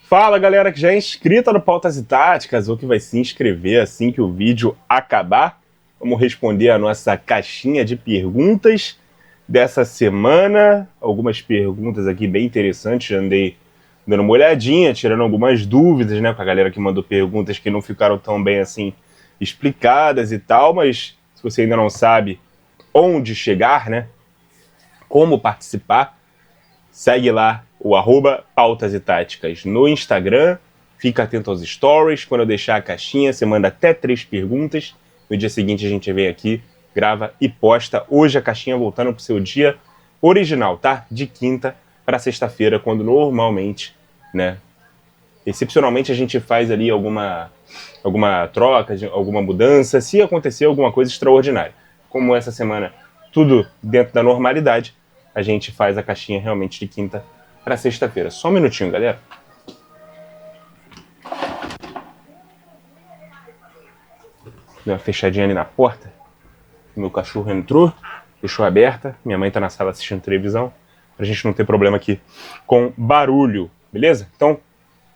Fala galera que já é inscrita no Pautas e Táticas ou que vai se inscrever assim que o vídeo acabar. Vamos responder a nossa caixinha de perguntas dessa semana. Algumas perguntas aqui bem interessantes, já andei dando uma olhadinha, tirando algumas dúvidas, né, com a galera que mandou perguntas que não ficaram tão bem assim explicadas e tal, mas se você ainda não sabe onde chegar, né, como participar, segue lá o @pautas e táticas no Instagram, fica atento aos stories, quando eu deixar a caixinha, você manda até 3 perguntas, no dia seguinte a gente vem aqui, grava e posta. Hoje a caixinha voltando pro seu dia original, tá? De quinta para sexta-feira, quando normalmente, né, excepcionalmente a gente faz ali alguma troca, alguma mudança, se acontecer alguma coisa extraordinária. Como essa semana tudo dentro da normalidade, a gente faz a caixinha realmente de quinta para sexta-feira. Só um minutinho, galera. Deu uma fechadinha ali na porta. Meu cachorro entrou, deixou aberta. Minha mãe tá na sala assistindo televisão, pra gente não ter problema aqui com barulho, beleza? Então,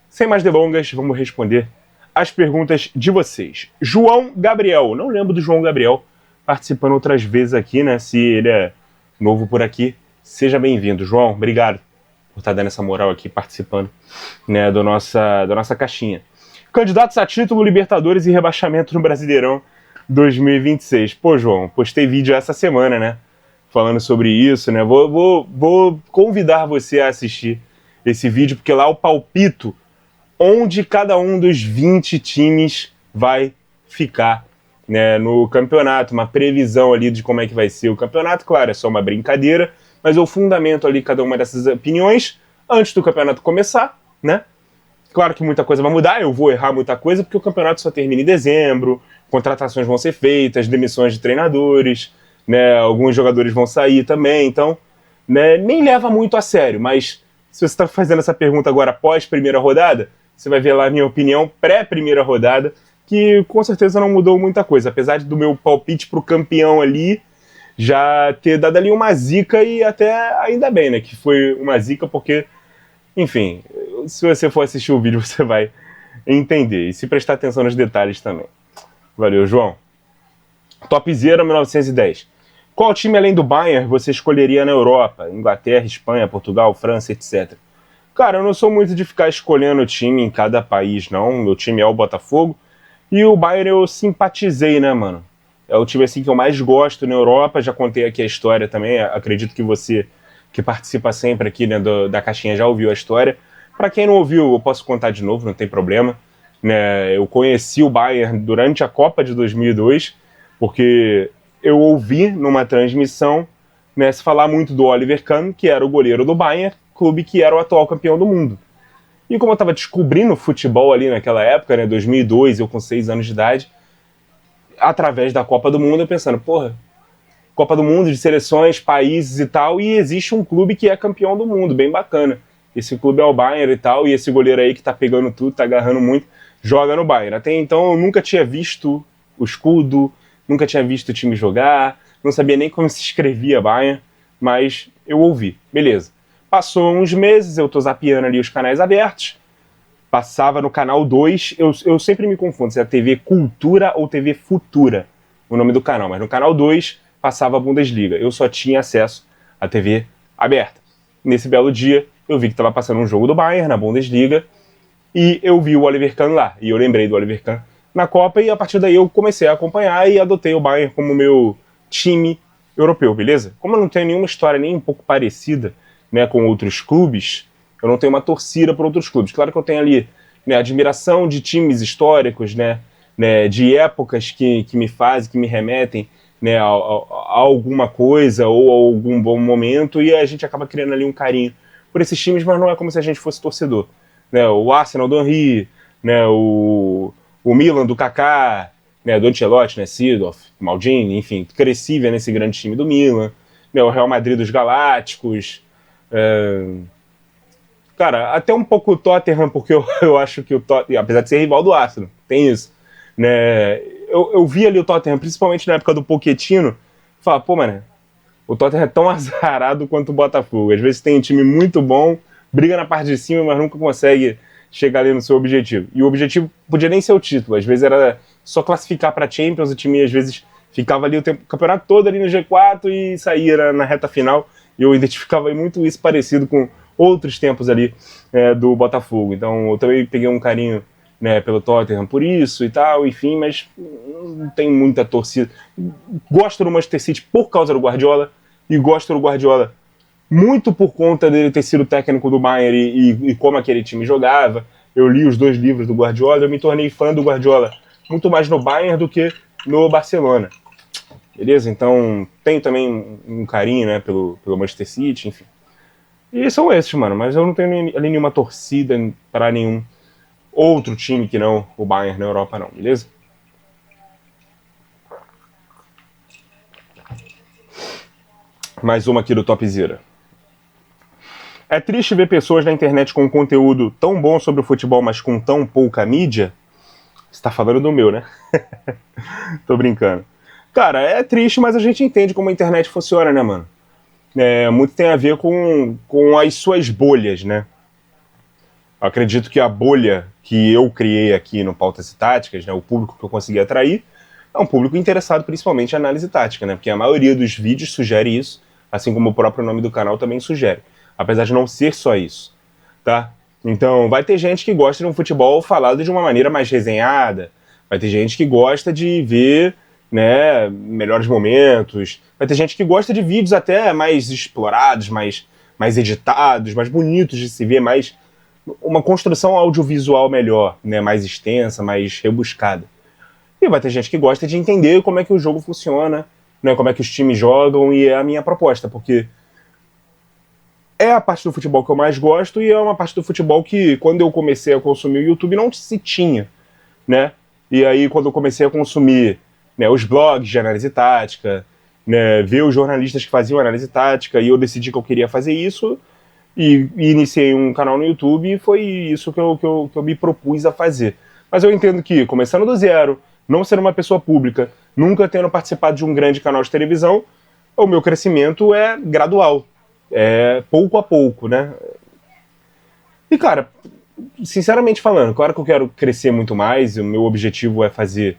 sem mais delongas, vamos responder as perguntas de vocês. João Gabriel, não lembro do João Gabriel participando outras vezes aqui, né? Se ele é novo por aqui, seja bem-vindo. João, obrigado por estar dando essa moral aqui, participando, né, da nossa caixinha. Candidatos a título, Libertadores e rebaixamento no Brasileirão 2026. Pô, João, postei vídeo essa semana, né, falando sobre isso, né? Vou convidar você a assistir esse vídeo, porque lá eu palpito onde cada um dos 20 times vai ficar, né, no campeonato, uma previsão ali de como é que vai ser o campeonato. Claro, é só uma brincadeira, mas eu fundamento ali cada uma dessas opiniões antes do campeonato começar, né? Claro que muita coisa vai mudar, eu vou errar muita coisa, porque o campeonato só termina em dezembro, contratações vão ser feitas, demissões de treinadores, né, alguns jogadores vão sair também, então, né, nem leva muito a sério, mas se você está fazendo essa pergunta agora após primeira rodada, você vai ver lá a minha opinião pré-primeira rodada, que com certeza não mudou muita coisa, apesar do meu palpite pro campeão ali já ter dado ali uma zica, e até ainda bem, né, que foi uma zica, porque, enfim, se você for assistir o vídeo você vai entender, e se prestar atenção nos detalhes também. Valeu, João. Topzera 1910. Qual time além do Bayern você escolheria na Europa? Inglaterra, Espanha, Portugal, França, etc. Cara, eu não sou muito de ficar escolhendo time em cada país, não. Meu time é o Botafogo. E o Bayern eu simpatizei, né, mano? É o time assim que eu mais gosto na Europa. Já contei aqui a história também. Acredito que você, que participa sempre aqui, né, da caixinha, já ouviu a história. Para quem não ouviu, eu posso contar de novo, não tem problema. Né? Eu conheci o Bayern durante a Copa de 2002, porque eu ouvi numa transmissão, né, se falar muito do Oliver Kahn, que era o goleiro do Bayern, clube que era o atual campeão do mundo. E como eu estava descobrindo futebol ali naquela época, né, 2002, eu com 6 anos de idade, através da Copa do Mundo, eu pensando, porra, Copa do Mundo de seleções, países e tal, e existe um clube que é campeão do mundo, bem bacana. Esse clube é o Bayern e tal, e esse goleiro aí que tá pegando tudo, tá agarrando muito, joga no Bayern. Até então eu nunca tinha visto o escudo, nunca tinha visto o time jogar, não sabia nem como se escrevia Bayern, mas eu ouvi, beleza. Passou uns meses, eu tô zapeando ali os canais abertos, passava no canal 2, eu sempre me confundo se é TV Cultura ou TV Futura, o nome do canal, mas no canal 2 passava a Bundesliga, eu só tinha acesso à TV aberta. Nesse belo dia, eu vi que estava passando um jogo do Bayern na Bundesliga, e eu vi o Oliver Kahn lá, e eu lembrei do Oliver Kahn na Copa, e a partir daí eu comecei a acompanhar e adotei o Bayern como meu time europeu, beleza? Como eu não tenho nenhuma história nem um pouco parecida, né, com outros clubes, eu não tenho uma torcida por outros clubes. Claro que eu tenho ali, né, admiração de times históricos, né, de épocas que me fazem, que me remetem, né, a alguma coisa ou a algum bom momento, e a gente acaba criando ali um carinho por esses times, mas não é como se a gente fosse torcedor. Né, o Arsenal do Henry, né, o Milan do Kaká, né, do Ancelotti, né, Seedorf, Maldini, enfim, cresci vendo esse grande time do Milan, né, o Real Madrid dos Galácticos, cara, até um pouco o Tottenham, porque eu acho que o Tottenham, apesar de ser rival do Arsenal, tem isso, né, eu vi ali o Tottenham, principalmente na época do Pochettino, falava, pô, mano, o Tottenham é tão azarado quanto o Botafogo, às vezes tem um time muito bom, briga na parte de cima, mas nunca consegue chegar ali no seu objetivo. E o objetivo podia nem ser o título, às vezes era só classificar para Champions, o time às vezes ficava ali o campeonato todo ali no G4 e saía na reta final, e eu identificava muito isso parecido com outros tempos ali do Botafogo. Então eu também peguei um carinho, né, pelo Tottenham por isso e tal, enfim, mas não tem muita torcida. Gosto do Manchester City por causa do Guardiola, e gosto do Guardiola muito por conta dele ter sido técnico do Bayern e como aquele time jogava. Eu li os 2 livros do Guardiola, eu me tornei fã do Guardiola muito mais no Bayern do que no Barcelona. Beleza? Então, tenho também um carinho, né, pelo Manchester City, enfim. E são esses, mano, mas eu não tenho ali nenhuma torcida para nenhum outro time que não o Bayern na Europa, não, beleza? Mais uma aqui do Topzera. É triste ver pessoas na internet com conteúdo tão bom sobre o futebol, mas com tão pouca mídia? Você tá falando do meu, né? Tô brincando. Cara, é triste, mas a gente entende como a internet funciona, né, mano? Muito tem a ver com as suas bolhas, né? Eu acredito que a bolha que eu criei aqui no Pautas e Táticas, né, o público que eu consegui atrair, é um público interessado principalmente em análise tática, né? Porque a maioria dos vídeos sugere isso, assim como o próprio nome do canal também sugere. Apesar de não ser só isso, tá? Então, vai ter gente que gosta de um futebol falado de uma maneira mais resenhada, vai ter gente que gosta de ver, né, melhores momentos, vai ter gente que gosta de vídeos até mais explorados, mais editados, mais bonitos de se ver, mais uma construção audiovisual melhor, né, mais extensa, mais rebuscada. E vai ter gente que gosta de entender como é que o jogo funciona, né, como é que os times jogam, e é a minha proposta, porque é a parte do futebol que eu mais gosto e é uma parte do futebol que, quando eu comecei a consumir o YouTube, não se tinha, né? E aí, quando eu comecei a consumir, né, os blogs de análise tática, né, ver os jornalistas que faziam análise tática, e eu decidi que eu queria fazer isso, e iniciei um canal no YouTube, e foi isso que eu me propus a fazer. Mas eu entendo que, começando do zero, não sendo uma pessoa pública, nunca tendo participado de um grande canal de televisão, o meu crescimento é gradual. Pouco a pouco, né? E, cara, sinceramente falando, claro que eu quero crescer muito mais, o meu objetivo é fazer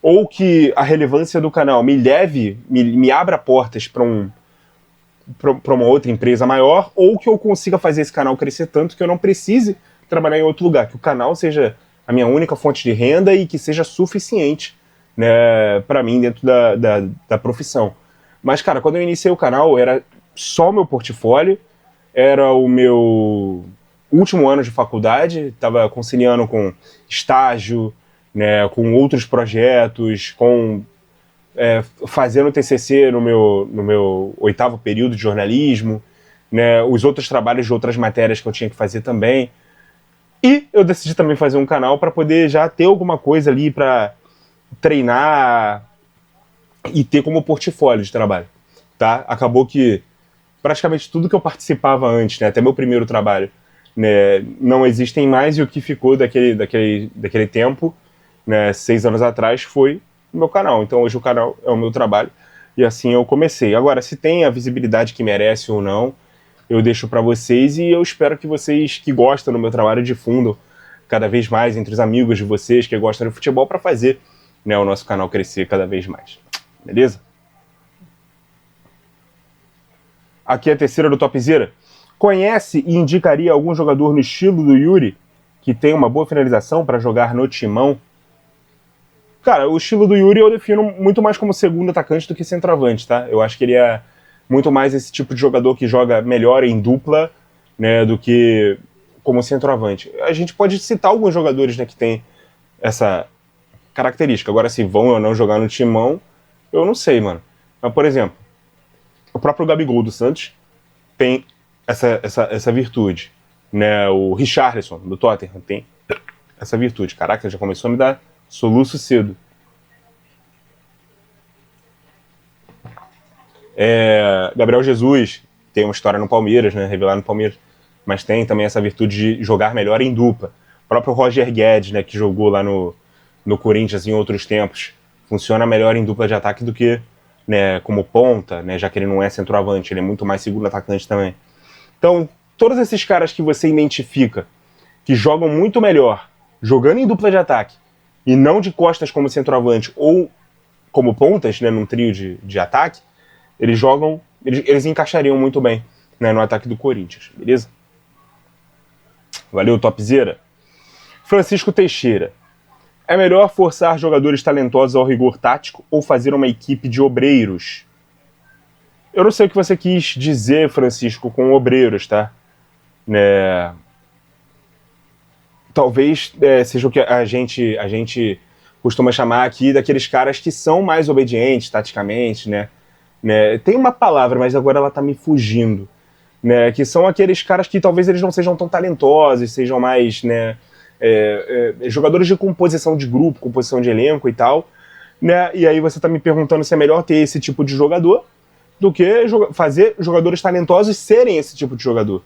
ou que a relevância do canal me leve, me abra portas para uma outra empresa maior, ou que eu consiga fazer esse canal crescer tanto que eu não precise trabalhar em outro lugar, que o canal seja a minha única fonte de renda e que seja suficiente, né, para mim dentro da profissão. Mas, cara, quando eu iniciei o canal, era só o meu portfólio, era o meu último ano de faculdade, estava conciliando com estágio, né, com outros projetos, fazendo TCC no meu 8º período de jornalismo, né, os outros trabalhos de outras matérias que eu tinha que fazer também. E eu decidi também fazer um canal para poder já ter alguma coisa ali para treinar e ter como portfólio de trabalho, tá? Acabou que praticamente tudo que eu participava antes, né, até meu primeiro trabalho, né, não existem mais, e o que ficou daquele tempo, né, 6 anos atrás, foi o meu canal. Então hoje o canal é o meu trabalho, e assim eu comecei. Agora, se tem a visibilidade que merece ou não, eu deixo para vocês, e eu espero que vocês que gostam do meu trabalho difundam cada vez mais entre os amigos de vocês que gostam de futebol, para fazer, né, o nosso canal crescer cada vez mais. Beleza? Aqui é a terceira do Topzera. Conhece e indicaria algum jogador no estilo do Yuri, que tem uma boa finalização para jogar no timão? Cara, o estilo do Yuri eu defino muito mais como segundo atacante do que centroavante, tá? Eu acho que ele é muito mais esse tipo de jogador que joga melhor em dupla, né, do que como centroavante. A gente pode citar alguns jogadores, né, que tem essa característica. Agora, se vão ou não jogar no timão, eu não sei, mano. Mas, por exemplo, o próprio Gabigol do Santos tem essa virtude, né? O Richarlison do Tottenham tem essa virtude. Caraca, já começou a me dar soluço cedo. Gabriel Jesus tem uma história no Palmeiras, né? Revelado no Palmeiras, mas tem também essa virtude de jogar melhor em dupla. O próprio Roger Guedes, né, que jogou lá no Corinthians em outros tempos, funciona melhor em dupla de ataque do que, né, como ponta, né, já que ele não é centroavante, ele é muito mais segundo atacante também. Então, todos esses caras que você identifica que jogam muito melhor jogando em dupla de ataque e não de costas como centroavante ou como pontas, né, num trio de ataque, eles encaixariam muito bem, né, no ataque do Corinthians, beleza? Valeu, topzera. Francisco Teixeira. É melhor forçar jogadores talentosos ao rigor tático ou fazer uma equipe de obreiros? Eu não sei o que você quis dizer, Francisco, com obreiros, tá? Talvez seja o que a gente costuma chamar aqui daqueles caras que são mais obedientes taticamente, né? Tem uma palavra, mas agora ela tá me fugindo, né? Que são aqueles caras que talvez eles não sejam tão talentosos, sejam mais, né, jogadores de composição de grupo, composição de elenco e tal, né? E aí você tá me perguntando se é melhor ter esse tipo de jogador do que fazer jogadores talentosos serem esse tipo de jogador.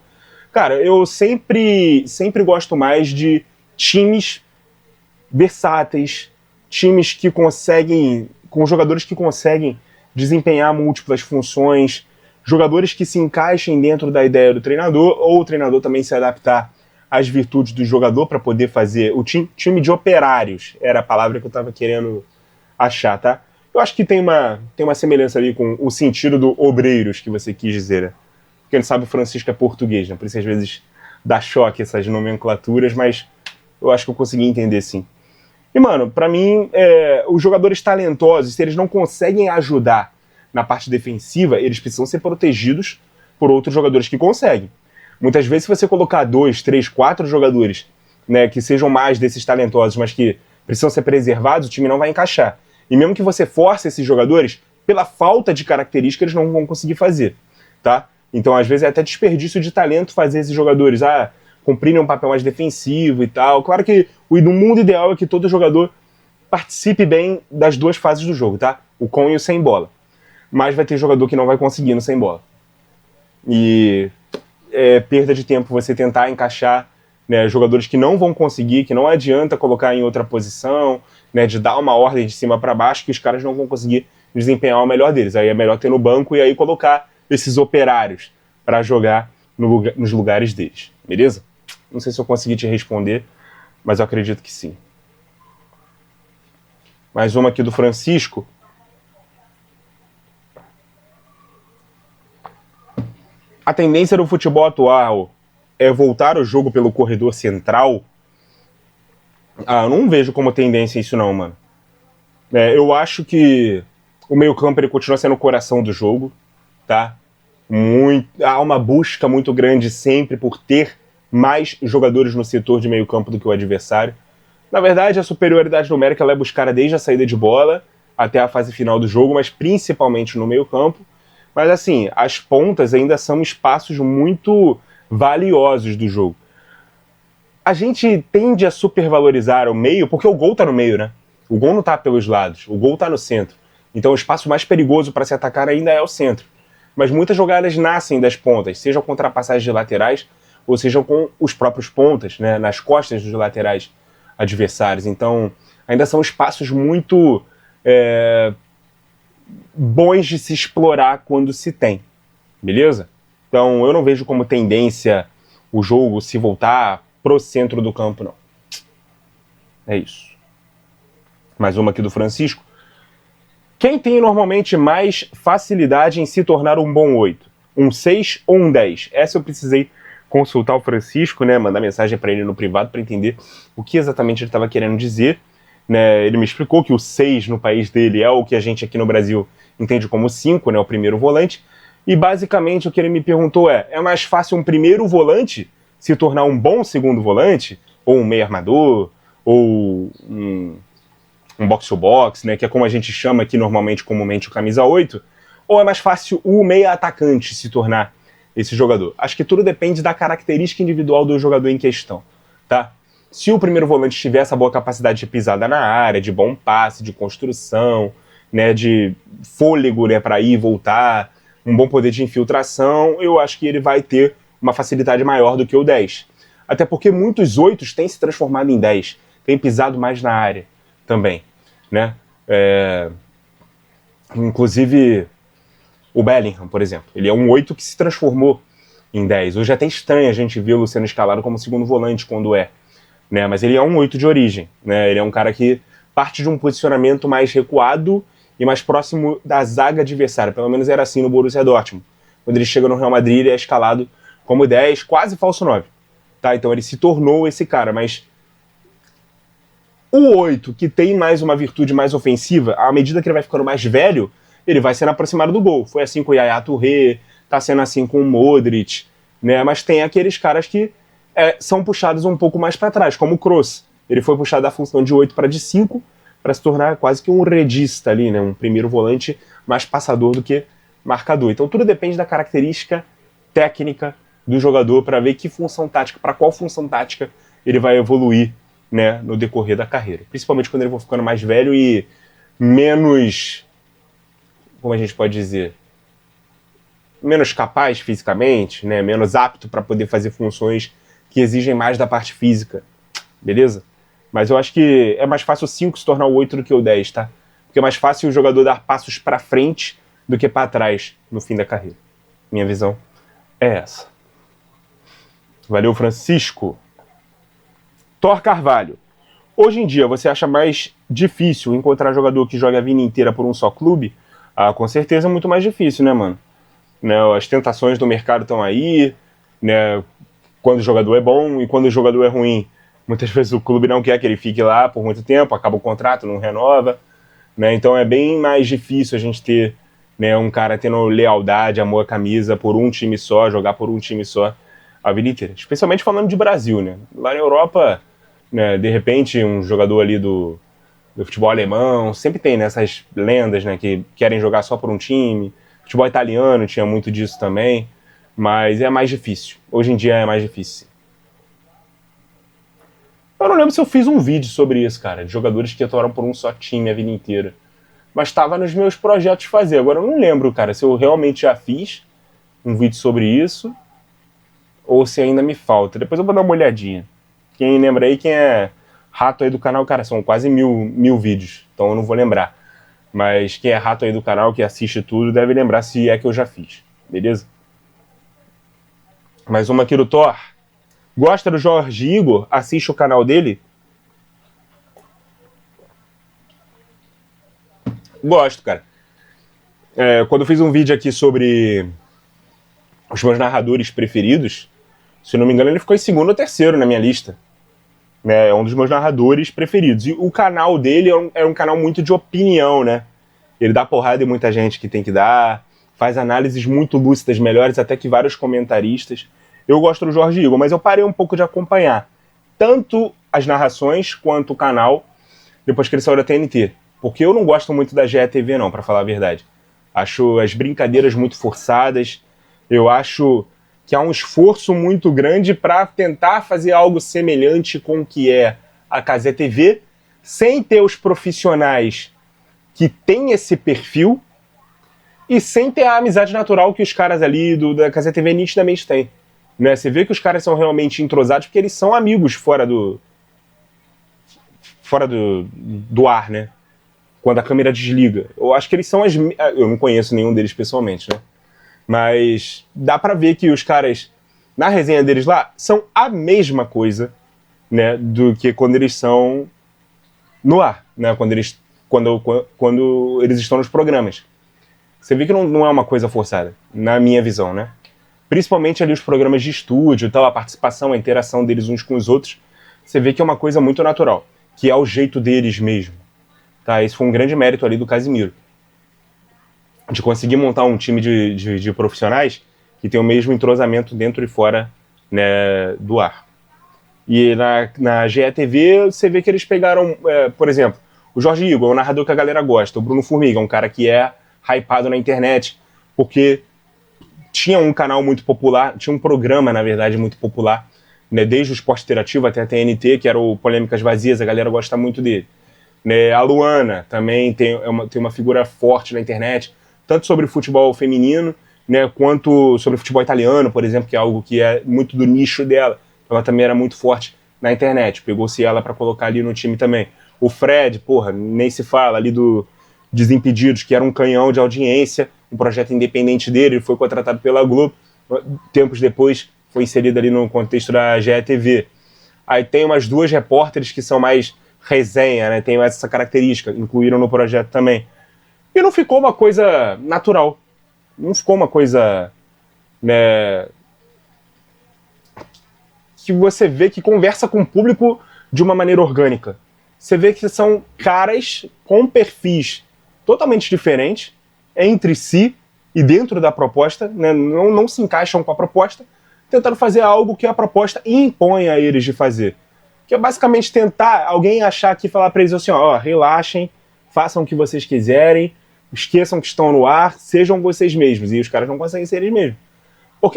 Cara, eu sempre gosto mais de times versáteis, times que conseguem, com jogadores que conseguem desempenhar múltiplas funções, jogadores que se encaixem dentro da ideia do treinador, ou o treinador também se adaptar às virtudes do jogador para poder fazer o time de operários, era a palavra que eu estava querendo achar, tá? Eu acho que tem uma semelhança ali com o sentido do obreiros que você quis dizer, né? Quem sabe o Francisco é português, né? Por isso às vezes dá choque essas nomenclaturas, mas eu acho que eu consegui entender sim. E, mano, pra mim, os jogadores talentosos, se eles não conseguem ajudar na parte defensiva, eles precisam ser protegidos por outros jogadores que conseguem. Muitas vezes, se você colocar 2, 3, 4 jogadores, né, que sejam mais desses talentosos, mas que precisam ser preservados, o time não vai encaixar. E mesmo que você force esses jogadores, pela falta de característica, eles não vão conseguir fazer, tá? Então, às vezes, é até desperdício de talento fazer esses jogadores cumprirem um papel mais defensivo e tal. Claro que no mundo ideal é que todo jogador participe bem das duas fases do jogo, tá? O com e o sem bola. Mas vai ter jogador que não vai conseguir no sem bola. E é perda de tempo você tentar encaixar, né, jogadores que não vão conseguir, que não adianta colocar em outra posição, né, de dar uma ordem de cima para baixo, que os caras não vão conseguir desempenhar o melhor deles. Aí é melhor ter no banco e aí colocar esses operários para jogar nos lugares deles, beleza? Não sei se eu consegui te responder, mas eu acredito que sim. Mais uma aqui do Francisco. A tendência do futebol atual é voltar o jogo pelo corredor central? Eu não vejo como tendência isso não, mano. Eu acho que o meio-campo ele continua sendo o coração do jogo, tá? Há uma busca muito grande sempre por ter mais jogadores no setor de meio-campo do que o adversário. Na verdade, a superioridade numérica ela é buscada desde a saída de bola até a fase final do jogo, mas principalmente no meio-campo. Mas assim, as pontas ainda são espaços muito valiosos do jogo. A gente tende a supervalorizar o meio porque o gol tá no meio, né? O gol não tá pelos lados, o gol tá no centro. Então o espaço mais perigoso para se atacar ainda é o centro. Mas muitas jogadas nascem das pontas, sejam com ultrapassagens de laterais ou sejam com os próprios pontas, né, nas costas dos laterais adversários. Então, ainda são espaços muito bons de se explorar quando se tem, beleza? Então, eu não vejo como tendência o jogo se voltar pro centro do campo, não. É isso. Mais uma aqui do Francisco. Quem tem normalmente mais facilidade em se tornar um bom 8? Um 6 ou um 10? Essa eu precisei consultar o Francisco, né, mandar mensagem para ele no privado para entender o que exatamente ele estava querendo dizer. Né? Ele me explicou que o 6 no país dele é o que a gente aqui no Brasil entende como 5, né, o primeiro volante. E basicamente o que ele me perguntou é mais fácil um primeiro volante se tornar um bom segundo volante? Ou um meio armador? Ou um box-to-box, né, que é como a gente chama aqui normalmente, comumente, o camisa 8, ou é mais fácil o meia atacante se tornar esse jogador? Acho que tudo depende da característica individual do jogador em questão, tá? Se o primeiro volante tiver essa boa capacidade de pisada na área, de bom passe, de construção, né, de fôlego, né, para ir e voltar, um bom poder de infiltração, eu acho que ele vai ter uma facilidade maior do que o 10. Até porque muitos 8 têm se transformado em 10, têm pisado mais na área também, né? Inclusive o Bellingham, por exemplo, ele é um 8 que se transformou em 10. Hoje é até estranho a gente vê o sendo escalado como segundo volante quando é, né? Mas ele é um 8 de origem, né? Ele é um cara que parte de um posicionamento mais recuado e mais próximo da zaga adversária. Pelo menos era assim no Borussia Dortmund. Quando ele chega no Real Madrid, ele é escalado como 10, quase falso 9. Tá? Então ele se tornou esse cara, mas o 8, que tem mais uma virtude mais ofensiva, à medida que ele vai ficando mais velho, ele vai sendo aproximado do gol. Foi assim com o Yaya Touré, tá sendo assim com o Modric, né? Mas tem aqueles caras que são puxados um pouco mais para trás, como o Kroos. Ele foi puxado da função de 8 para de 5, para se tornar quase que um redista ali, né? Um primeiro volante mais passador do que marcador. Então tudo depende da característica técnica do jogador para ver que função tática, para qual função tática ele vai evoluir, né, no decorrer da carreira. Principalmente quando ele for ficando mais velho e menos, como a gente pode dizer, menos capaz fisicamente, né, menos apto para poder fazer funções que exigem mais da parte física, beleza? Mas eu acho que é mais fácil o 5 se tornar o 8 do que o 10, tá? Porque é mais fácil o jogador dar passos para frente do que para trás no fim da carreira. Minha visão é essa. Valeu, Francisco. Thor Carvalho. Hoje em dia, você acha mais difícil encontrar jogador que joga a vida inteira por um só clube? Ah, com certeza é muito mais difícil, né, mano? Né, as tentações do mercado estão aí, né? Quando o jogador é bom e quando o jogador é ruim, muitas vezes o clube não quer que ele fique lá por muito tempo, acaba o contrato, não renova, né? Então é bem mais difícil a gente ter, né, um cara tendo lealdade, amor à camisa por um time só, jogar por um time só a vida inteira. Especialmente falando de Brasil, né? Lá na Europa, né, de repente um jogador ali do futebol alemão, sempre tem, né, essas lendas, né, que querem jogar só por um time. Futebol italiano tinha muito disso também, mas é mais difícil. Hoje em dia é mais difícil. Eu não lembro se eu fiz um vídeo sobre isso, cara, de jogadores que atuaram por um só time a vida inteira. Mas estava nos meus projetos fazer. Agora eu não lembro, cara, se eu realmente já fiz um vídeo sobre isso ou se ainda me falta. Depois eu vou dar uma olhadinha. Quem lembra aí, quem é rato aí do canal, cara, são quase mil vídeos, então eu não vou lembrar. Mas quem é rato aí do canal, que assiste tudo, deve lembrar se é que eu já fiz, beleza? Mais uma aqui do Thor. Gosta do Jorge Igor? Assiste o canal dele? Gosto, cara. Quando eu fiz um vídeo aqui sobre os meus narradores preferidos, se não me engano, ele ficou em segundo ou terceiro na minha lista. É um dos meus narradores preferidos. E o canal dele é um canal muito de opinião, né? Ele dá porrada em muita gente que tem que dar, faz análises muito lúcidas, melhores até que vários comentaristas. Eu gosto do Jorge Igor, mas eu parei um pouco de acompanhar tanto as narrações quanto o canal depois que ele saiu da TNT. Porque eu não gosto muito da GETV, não, pra falar a verdade. Acho as brincadeiras muito forçadas. Eu acho que há um esforço muito grande para tentar fazer algo semelhante com o que é a Cazé TV, sem ter os profissionais que têm esse perfil e sem ter a amizade natural que os caras ali da Cazé TV nitidamente têm. Né? Você vê que os caras são realmente entrosados porque eles são amigos fora do ar, né? Quando a câmera desliga. Eu acho que eles são eu não conheço nenhum deles pessoalmente, né? Mas dá pra ver que os caras, na resenha deles lá, são a mesma coisa, né, do que quando eles são no ar, né, quando eles estão nos programas. Você vê que não é uma coisa forçada, na minha visão, né? Principalmente ali os programas de estúdio, tal, a participação, a interação deles uns com os outros, você vê que é uma coisa muito natural, que é o jeito deles mesmo. Tá? Esse foi um grande mérito ali do Casimiro, de conseguir montar um time de profissionais que tem o mesmo entrosamento dentro e fora, né, do ar. E na GETV você vê que eles pegaram, por exemplo, o Jorge Igor, é um narrador que a galera gosta, o Bruno Formiga, um cara que é hypado na internet, porque tinha um canal muito popular, tinha um programa, na verdade, muito popular, né, desde o Esporte Interativo até a TNT, que era o Polêmicas Vazias, a galera gosta muito dele. Né, a Luana também tem uma figura forte na internet, tanto sobre futebol feminino, né, quanto sobre futebol italiano, por exemplo, que é algo que é muito do nicho dela. Ela também era muito forte na internet, pegou-se ela para colocar ali no time também. O Fred, porra, nem se fala, ali do Desimpedidos, que era um canhão de audiência, um projeto independente dele, ele foi contratado pela Globo, tempos depois foi inserida ali no contexto da GETV. Aí tem umas 2 repórteres que são mais resenha, né? Tem essa característica, incluíram no projeto também. E não ficou uma coisa natural. Não ficou uma coisa, né, que você vê que conversa com o público de uma maneira orgânica. Você vê que são caras com perfis totalmente diferentes entre si e dentro da proposta, né? Não se encaixam com a proposta, tentando fazer algo que a proposta impõe a eles de fazer. Que é basicamente tentar alguém achar aqui e falar para eles assim, ó, relaxem, façam o que vocês quiserem, esqueçam que estão no ar, sejam vocês mesmos. E os caras não conseguem ser eles mesmos.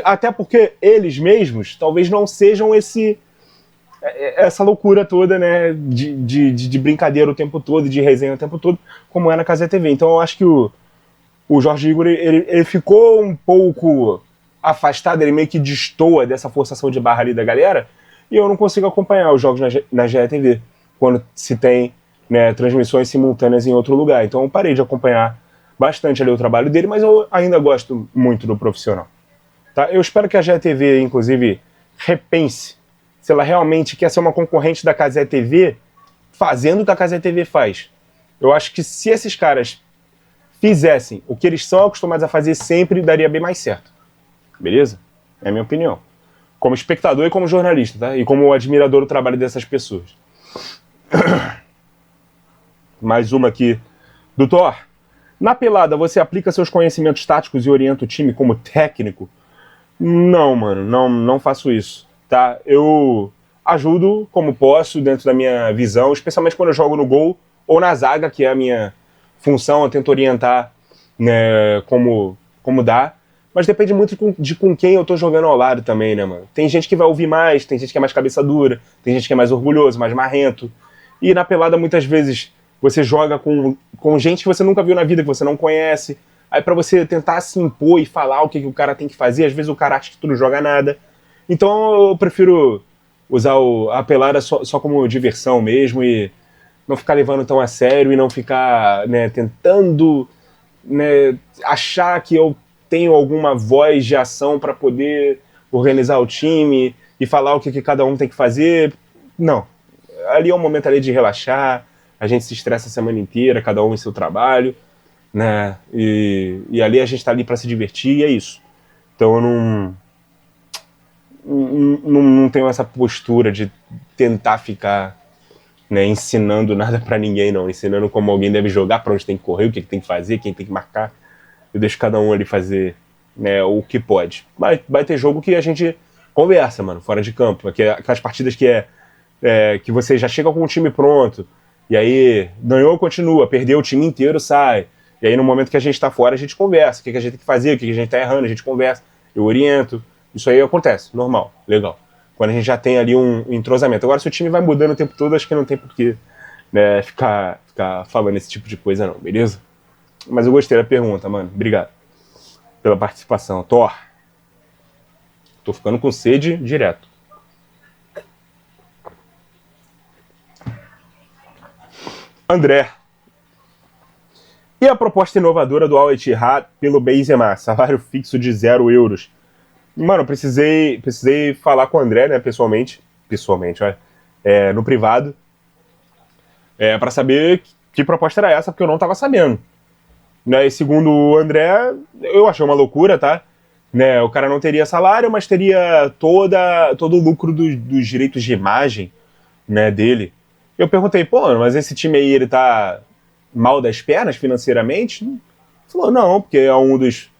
Até porque eles mesmos talvez não sejam essa loucura toda, né, de brincadeira o tempo todo, de resenha o tempo todo, como é na Cazé TV. Então eu acho que o Jorge Igor, ele ficou um pouco afastado, ele meio que destoa dessa forçação de barra ali da galera, e eu não consigo acompanhar os jogos na GETV, quando se tem, né, transmissões simultâneas em outro lugar. Então eu parei de acompanhar bastante ali o trabalho dele, mas eu ainda gosto muito do profissional. Tá? Eu espero que a GETV, inclusive, repense se ela realmente quer ser uma concorrente da Cazé TV, fazendo o que a Cazé TV faz. Eu acho que se esses caras fizessem o que eles são acostumados a fazer sempre, daria bem mais certo. Beleza? É a minha opinião. Como espectador e como jornalista, tá? E como admirador do trabalho dessas pessoas. Mais uma aqui. Doutor, na pelada você aplica seus conhecimentos táticos e orienta o time como técnico? Não, mano, não faço isso, tá? Eu ajudo como posso, dentro da minha visão, especialmente quando eu jogo no gol ou na zaga, que é a minha função, eu tento orientar, né, como dá, mas depende muito de com quem eu tô jogando ao lado também, né, mano? Tem gente que vai ouvir mais, tem gente que é mais cabeça dura, tem gente que é mais orgulhoso, mais marrento, e na pelada muitas vezes você joga com gente que você nunca viu na vida, que você não conhece. Aí pra você tentar se impor e falar o que o cara tem que fazer, às vezes o cara acha que tu não joga nada. Então eu prefiro usar a pelada só como diversão mesmo e não ficar levando tão a sério e não ficar, né, tentando, né, achar que eu tenho alguma voz de ação para poder organizar o time e falar o que cada um tem que fazer. Não. Ali é um momento ali de relaxar, a gente se estressa a semana inteira, cada um em seu trabalho, né? E ali a gente tá ali para se divertir e é isso. Então eu não tenho essa postura de tentar ficar, né, ensinando nada para ninguém, não. Ensinando como alguém deve jogar, para onde tem que correr, o que tem que fazer, quem tem que marcar. Eu deixo cada um ali fazer, né, o que pode. Mas vai ter jogo que a gente conversa, mano, fora de campo. Aquelas partidas que você já chega com o time pronto, e aí ganhou, continua, perdeu o time inteiro, sai. E aí no momento que a gente tá fora, a gente conversa. O que a gente tem que fazer, o que a gente tá errando, a gente conversa. Eu oriento. Isso aí acontece, normal, legal. Quando a gente já tem ali um entrosamento. Agora, se o time vai mudando o tempo todo, acho que não tem porquê, né, ficar falando esse tipo de coisa não, beleza? Mas eu gostei da pergunta, mano. Obrigado pela participação. Thor. Tô ficando com sede direto. André. E a proposta inovadora do Al Ittihad pelo Benzema? Salário fixo de 0 euros. Mano, precisei falar com o André, né, pessoalmente, olha, no privado, para saber que proposta era essa, porque eu não tava sabendo. Né, e segundo o André, eu achei uma loucura, tá? Né, o cara não teria salário, mas teria todo o lucro dos direitos de imagem, né, dele. Eu perguntei, pô, mas esse time aí, ele tá mal das pernas financeiramente? Ele falou, não, porque é um dos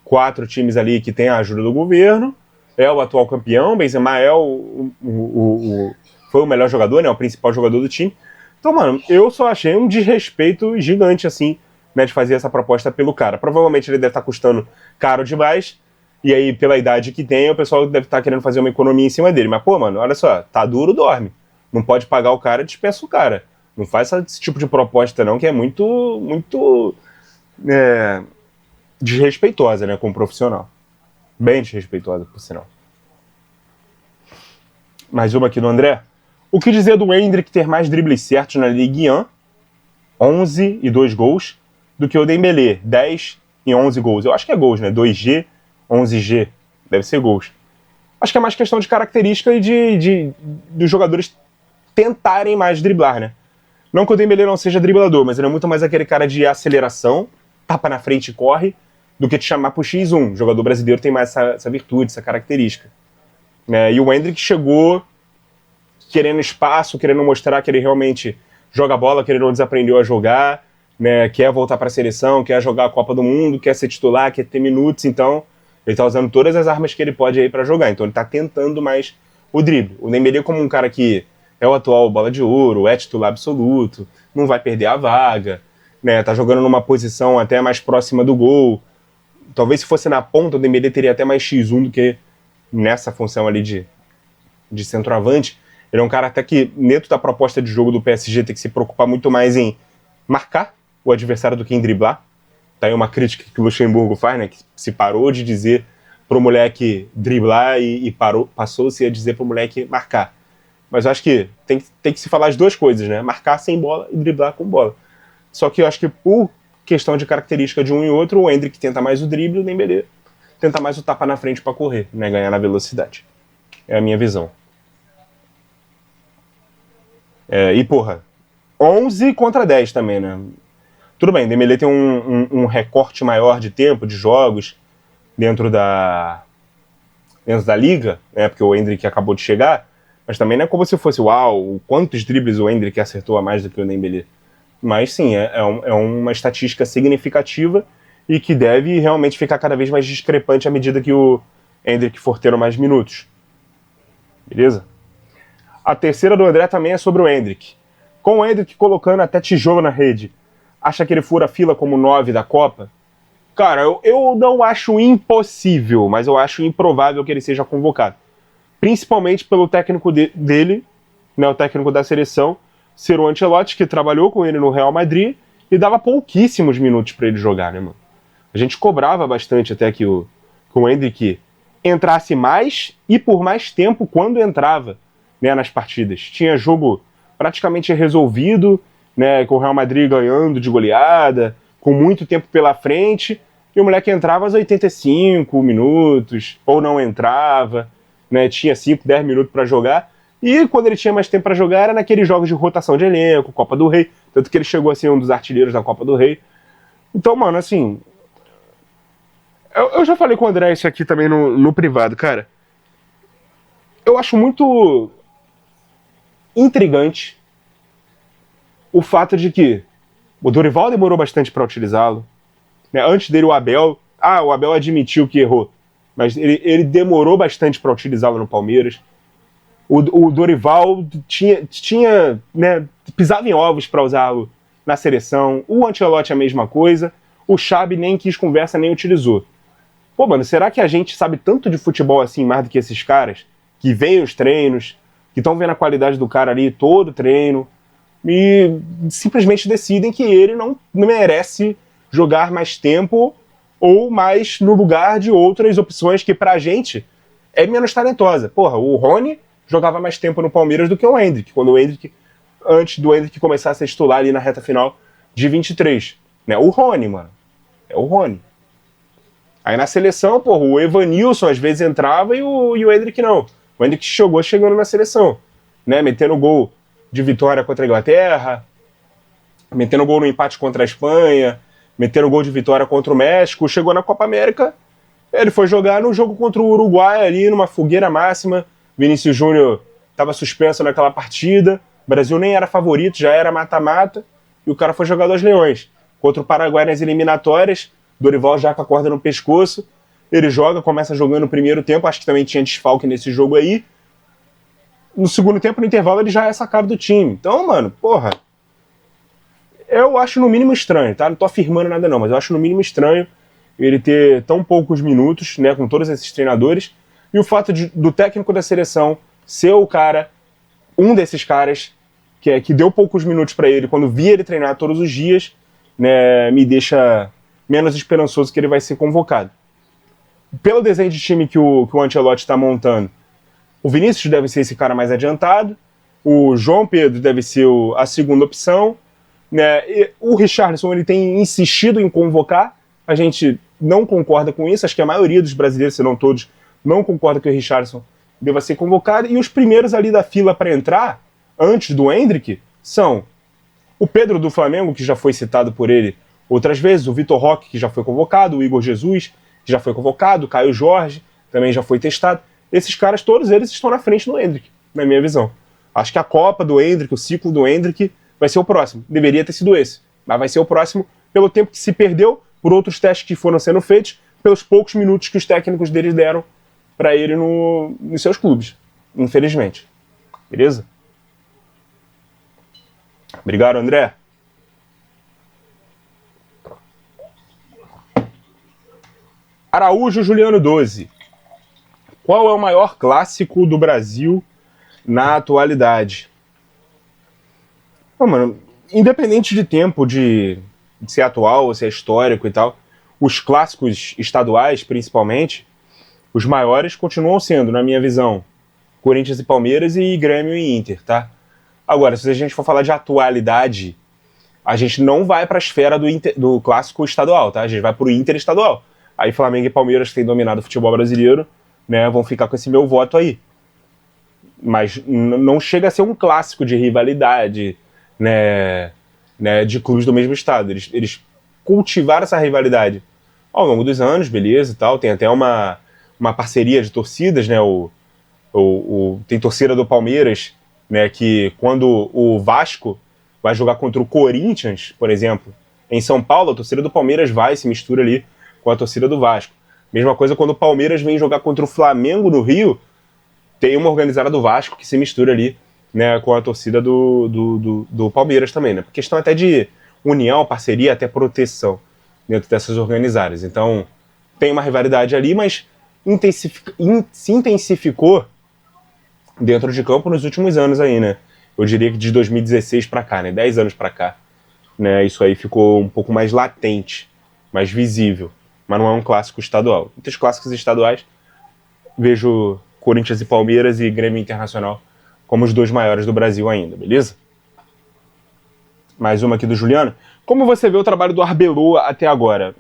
4 times ali que tem a ajuda do governo, é o atual campeão, Benzema foi o melhor jogador, né, o principal jogador do time. Então, mano, eu só achei um desrespeito gigante, assim, né, de fazer essa proposta pelo cara. Provavelmente ele deve estar custando caro demais, e aí, pela idade que tem, o pessoal deve estar querendo fazer uma economia em cima dele. Mas, pô, mano, olha só, tá duro, dorme. Não pode pagar o cara, dispensa o cara. Não faz esse tipo de proposta, não, que é muito desrespeitosa, né, com o profissional. Bem desrespeitosa, por sinal. Mais uma aqui do André. O que dizer do Endrick ter mais dribles certos na Ligue 1, 11 e 2 gols, do que o Dembélé, 10 e 11 gols? Eu acho que é gols, né? 2G, 11G. Deve ser gols. Acho que é mais questão de característica e dos jogadores tentarem mais driblar, né? Não que o Dembélé não seja driblador, mas ele é muito mais aquele cara de aceleração, tapa na frente e corre, do que te chamar pro X1. O jogador brasileiro tem mais essa virtude, essa característica. E o Endrick chegou querendo espaço, querendo mostrar que ele realmente joga bola, que ele não desaprendeu a jogar, né? Quer voltar para a seleção, quer jogar a Copa do Mundo, quer ser titular, quer ter minutos, então ele tá usando todas as armas que ele pode aí para jogar, então ele tá tentando mais o drible. O Dembélé, como um cara que é o atual bola de ouro, é titular absoluto, não vai perder a vaga, né? Tá jogando numa posição até mais próxima do gol. Talvez se fosse na ponta, o Dembélé teria até mais X1 do que nessa função ali de centroavante. Ele é um cara até que, dentro da proposta de jogo do PSG, tem que se preocupar muito mais em marcar o adversário do que em driblar. Tá aí uma crítica que o Luxemburgo faz, né? Que se parou de dizer pro moleque driblar e passou-se a dizer pro moleque marcar. Mas eu acho que tem que se falar as duas coisas, né? Marcar sem bola e driblar com bola. Só que eu acho que por questão de característica de um e outro, o Endrick tenta mais o drible, o Dembélé tenta mais o tapa na frente para correr, né? Ganhar na velocidade. É a minha visão. E, porra, 11 contra 10 também, né? Tudo bem, Dembélé tem um recorte maior de tempo, de jogos, dentro da liga, né? Porque o Endrick acabou de chegar, mas também não é como se fosse, uau, quantos dribles o Endrick acertou a mais do que o Dembélé. Mas sim, é uma estatística significativa e que deve realmente ficar cada vez mais discrepante à medida que o Endrick for tendo mais minutos. Beleza? A terceira do André também é sobre o Endrick. Com o Endrick colocando até tijolo na rede, acha que ele fura a fila como 9 da Copa? Cara, eu não acho impossível, mas eu acho improvável que ele seja convocado. Principalmente pelo técnico dele, né, o técnico da seleção, ser o Ancelotti, que trabalhou com ele no Real Madrid e dava pouquíssimos minutos para ele jogar, né, mano? A gente cobrava bastante até que o Endrick entrasse mais e por mais tempo quando entrava, né, nas partidas. Tinha jogo praticamente resolvido, né, com o Real Madrid ganhando de goleada, com muito tempo pela frente, e o moleque entrava aos 85 minutos, ou não entrava, né, tinha 5, 10 minutos para jogar, e quando ele tinha mais tempo para jogar era naqueles jogos de rotação de elenco, Copa do Rei, tanto que ele chegou a ser um dos artilheiros da Copa do Rei. Então, mano, assim, eu já falei com o André isso aqui também no privado, cara. Eu acho muito intrigante o fato de que o Dorival demorou bastante para utilizá-lo, né? Antes dele o Abel admitiu que errou, mas ele demorou bastante para utilizá-lo no Palmeiras. O Dorival tinha, né, pisava em ovos para usá-lo na seleção. O Ancelotti a mesma coisa. O Xabi nem quis conversa, nem utilizou. Pô, mano, será que a gente sabe tanto de futebol assim mais do que esses caras? Que veem os treinos, que estão vendo a qualidade do cara ali todo treino, e simplesmente decidem que ele não merece jogar mais tempo ou mais no lugar de outras opções que pra gente é menos talentosa. Porra, o Rony jogava mais tempo no Palmeiras do que o Endrick, antes do Endrick começar a ser titular ali na reta final de 23. Né? O Rony, mano. É o Rony. Aí na seleção, porra, o Evanilson às vezes entrava e o Endrick não. O Endrick chegando na seleção, né? Metendo gol de vitória contra a Inglaterra, metendo gol no empate contra a Espanha, metendo gol de vitória contra o México. Chegou na Copa América, ele foi jogar no jogo contra o Uruguai ali, numa fogueira máxima. Vinícius Júnior estava suspenso naquela partida, o Brasil nem era favorito, já era mata-mata, e o cara foi jogar dos Leões. Contra o Paraguai nas eliminatórias, Dorival já com a corda no pescoço, ele joga, começa jogando no primeiro tempo, acho que também tinha desfalque nesse jogo aí. No segundo tempo, no intervalo, ele já é sacado do time. Então, mano, porra, eu acho no mínimo estranho, tá? Não tô afirmando nada não, mas eu acho no mínimo estranho ele ter tão poucos minutos, né, com todos esses treinadores, e o fato do técnico da seleção ser o cara, um desses caras, que deu poucos minutos para ele, quando via ele treinar todos os dias, né, me deixa menos esperançoso que ele vai ser convocado. Pelo desenho de time que o Ancelotti está montando, o Vinícius deve ser esse cara mais adiantado, o João Pedro deve ser a segunda opção, né? E o Richarlison ele tem insistido em convocar, a gente não concorda com isso, acho que a maioria dos brasileiros, se não todos, Não concordo que o Richarlison deva ser convocado. E os primeiros ali da fila para entrar, antes do Endrick, são o Pedro do Flamengo, que já foi citado por ele outras vezes, o Vitor Roque, que já foi convocado, o Igor Jesus, que já foi convocado, o Caio Jorge, também já foi testado. Esses caras, todos eles estão na frente do Endrick, na minha visão. Acho que a Copa do Endrick, o ciclo do Endrick, vai ser o próximo. Deveria ter sido esse, mas vai ser o próximo pelo tempo que se perdeu, por outros testes que foram sendo feitos, pelos poucos minutos que os técnicos deles deram para ele nos seus clubes, infelizmente. Beleza? Obrigado, André. Araújo Juliano 12. Qual é o maior clássico do Brasil na atualidade? Pô, mano, independente de tempo, de ser atual ou ser histórico e tal, os clássicos estaduais, principalmente, os maiores continuam sendo, na minha visão, Corinthians e Palmeiras e Grêmio e Inter, tá? Agora, se a gente for falar de atualidade, a gente não vai para a esfera do clássico estadual, tá? A gente vai para o interestadual. Aí Flamengo e Palmeiras, que têm dominado o futebol brasileiro, né, vão ficar com esse meu voto aí. Mas não chega a ser um clássico de rivalidade, né, de clubes do mesmo estado. Eles cultivaram essa rivalidade ao longo dos anos, beleza e tal. Tem até uma parceria de torcidas, né? Tem torcida do Palmeiras, né, que quando o Vasco vai jogar contra o Corinthians, por exemplo, em São Paulo, a torcida do Palmeiras vai e se mistura ali com a torcida do Vasco. Mesma coisa quando o Palmeiras vem jogar contra o Flamengo no Rio, tem uma organizada do Vasco que se mistura ali, né, com a torcida do Palmeiras também, né? Por questão até de união, parceria, até proteção dentro dessas organizadas. Então, tem uma rivalidade ali, mas se intensificou dentro de campo nos últimos anos aí, né? Eu diria que de 2016 para cá, né? 10 anos para cá, né? Isso aí ficou um pouco mais latente, mais visível, mas não é um clássico estadual. Entre os clássicos estaduais, vejo Corinthians e Palmeiras e Grêmio Internacional como os dois maiores do Brasil ainda, beleza? Mais uma aqui do Juliano. Como você vê o trabalho do Arbeloa até agora?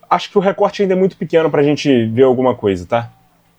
Acho que o recorte ainda é muito pequeno pra gente ver alguma coisa, tá?